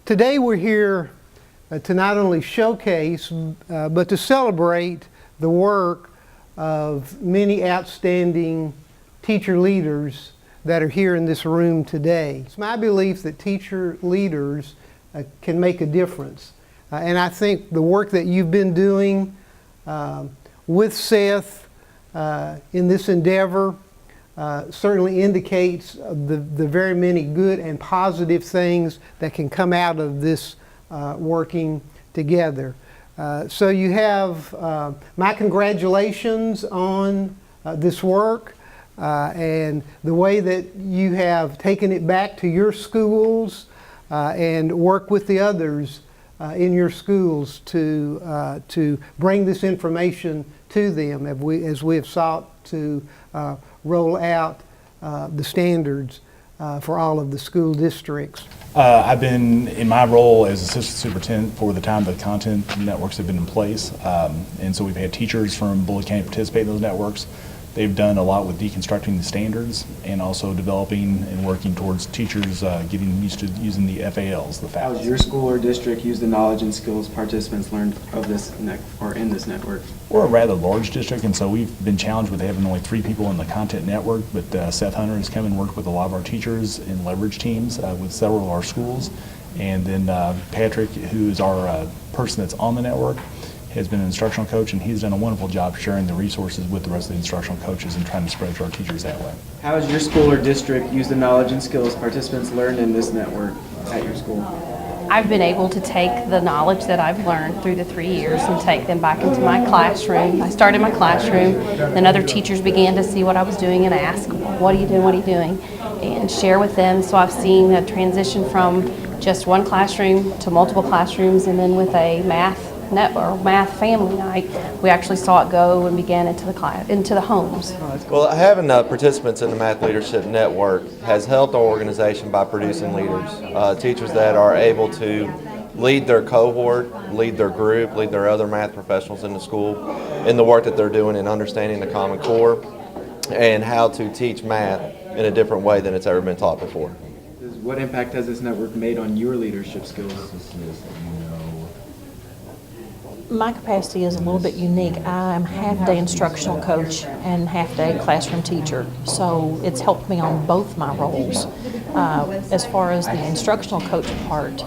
Today we're here to not only showcase but to celebrate the work of many outstanding teacher leaders that are here in this room today. It's my belief that teacher leaders can make a difference. And I think the work that you've been doing with Seth in this endeavor certainly indicates the very many good and positive things that can come out of this working together. So you have my congratulations on this work and the way that you have taken it back to your schools and work with the others in your schools to bring this information to them as we have sought to roll out the standards for all of the school districts. I've been in my role as assistant superintendent for the time the content networks have been in place, and so we've had teachers from Bullitt County participate in those networks. They've done a lot with deconstructing the standards and also developing and working towards teachers getting used to using the FALs, the How FALs. has your school or district used the knowledge and skills participants learned of this in this network? We're a rather large district, and so we've been challenged with having only 3 people in the content network, but Seth Hunter has come and worked with a lot of our teachers in leverage teams with several of our schools. And then Patrick, who is our person that's on the network, has been an instructional coach, and he's done a wonderful job sharing the resources with the rest of the instructional coaches and trying to spread to our teachers that way. How has your school or district used the knowledge and skills participants learned in this network at your school? I've been able to take the knowledge that I've learned through the 3 years and take them back into my classroom. I started my classroom, then other teachers began to see what I was doing and ask, what are you doing, what are you doing? And share with them. So I've seen a transition from just one classroom to multiple classrooms, and then with a math family night, we actually saw it go and began into the homes. Well, having participants in the Math Leadership Network has helped our organization by producing leaders, teachers that are able to lead their cohort, lead their group, lead their other math professionals in the school in the work that they're doing in understanding the Common Core and how to teach math in a different way than it's ever been taught before. What impact has this network made on your leadership skills? My capacity is a little bit unique. I'm half-day instructional coach and half-day classroom teacher, so it's helped me on both my roles. As far as the instructional coach part,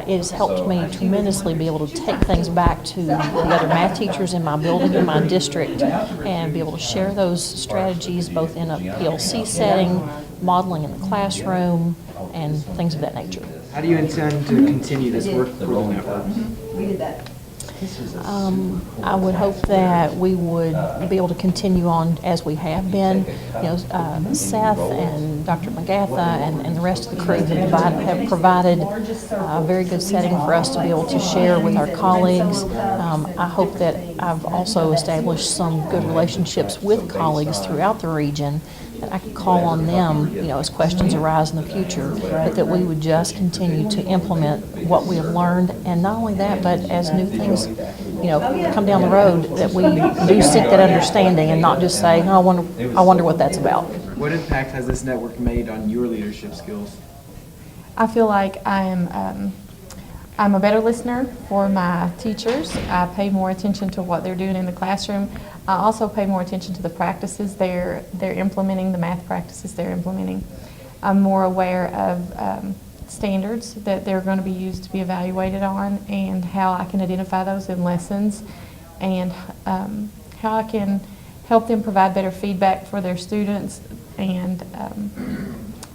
it has helped me tremendously be able to take things back to the other math teachers in my building, in my district, and be able to share those strategies both in a PLC setting, modeling in the classroom, and things of that nature. How do you intend to continue this work for the network? I would hope that we would be able to continue on as we have been. You know, Seth and Dr. McGatha and the rest of the crew have provided a very good setting for us to be able to share with our colleagues. I hope that I've also established some good relationships with colleagues throughout the region, that I could call on them, you know, as questions arise in the future, but that we would just continue to implement what we have learned, and not only that, but as new things, you know, come down the road, that we do seek that understanding and not just say, oh, I wonder what that's about. What impact has this network made on your leadership skills? I feel like I'm a better listener for my teachers. I pay more attention to what they're doing in the classroom. I also pay more attention to the practices they're implementing, the math practices they're implementing. I'm more aware of standards that they're going to be used to be evaluated on, and how I can identify those in lessons, and how I can help them provide better feedback for their students and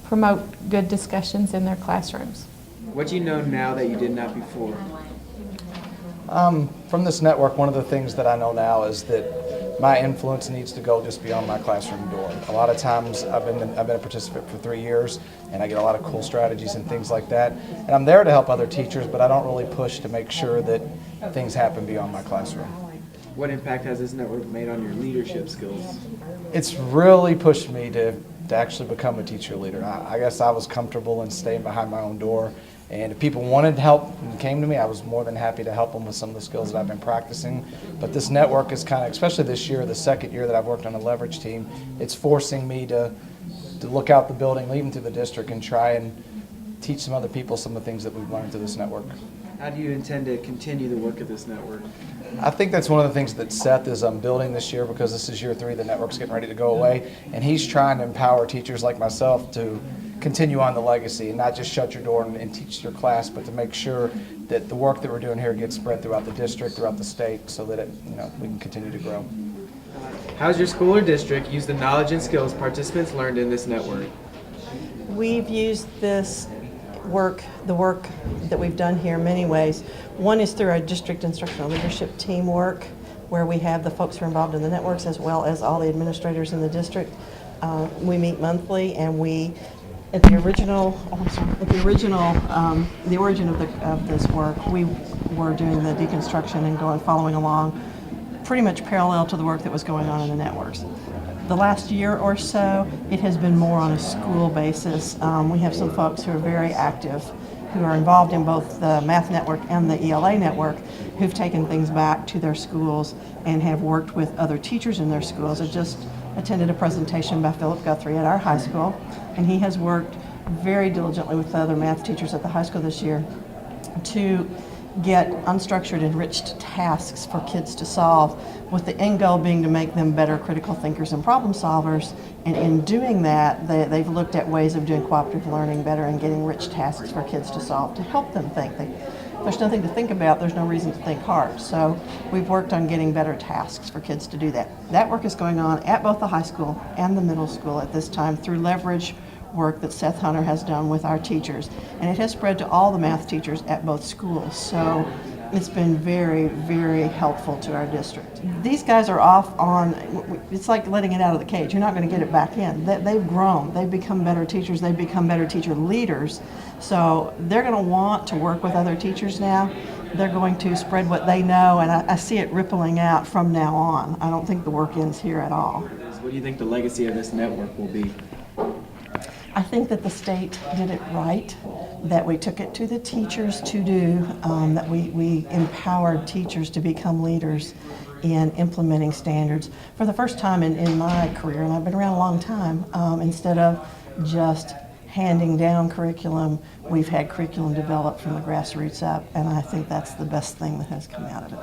promote good discussions in their classrooms. What do you know now that you did not before? From this network, one of the things that I know now is that my influence needs to go just beyond my classroom door. A lot of times I've been a participant for 3 years, and I get a lot of cool strategies and things like that. And I'm there to help other teachers, but I don't really push to make sure that things happen beyond my classroom. What impact has this network made on your leadership skills? It's really pushed me to actually become a teacher leader. I guess I was comfortable in staying behind my own door, and if people wanted help and came to me, I was more than happy to help them with some of the skills that I've been practicing. But this network is kind of, especially this year, the second year that I've worked on a leverage team, it's forcing me to look out the building, leading through the district, and try and teach some other people some of the things that we've learned through this network. How do you intend to continue the work of this network? I think that's one of the things that Seth is building this year, because this is year 3, the network's getting ready to go away, and he's trying to empower teachers like myself to continue on the legacy and not just shut your door and teach your class, but to make sure that the work that we're doing here gets spread throughout the district, throughout the state, so that we can continue to grow. How's your school or district use the knowledge and skills participants learned in this network? We've used this the work that we've done here in many ways. One is through our district instructional leadership teamwork, where we have the folks who are involved in the networks as well as all the administrators in the district. We meet monthly, and the origin of this work, we were doing the deconstruction and following along pretty much parallel to the work that was going on in the networks. The last year or so, it has been more on a school basis. We have some folks who are very active, who are involved in both the math network and the ELA network, who've taken things back to their schools and have worked with other teachers in their schools. I just attended a presentation by Philip Guthrie at our high school, and he has worked very diligently with the other math teachers at the high school this year to get unstructured, enriched tasks for kids to solve, with the end goal being to make them better critical thinkers and problem solvers. And in doing that, they've looked at ways of doing cooperative learning better and getting rich tasks for kids to solve to help them think. There's nothing to think about, there's no reason to think hard. So we've worked on getting better tasks for kids to do that. That work is going on at both the high school and the middle school at this time through leverage work that Seth Hunter has done with our teachers, and it has spread to all the math teachers at both schools. So it's been very, very helpful to our district. These guys are off on, it's like letting it out of the cage. You're not going to get it back in. They've grown. They've become better teachers. They've become better teacher leaders. So they're going to want to work with other teachers now. They're going to spread what they know, and I see it rippling out from now on. I don't think the work ends here at all. What do you think the legacy of this network will be? I think that the state did it right, that we took it to the teachers to do, that we empowered teachers to become leaders in implementing standards for the first time in my career, and I've been around a long time. Instead of just handing down curriculum, we've had curriculum developed from the grassroots up, and I think that's the best thing that has come out of it.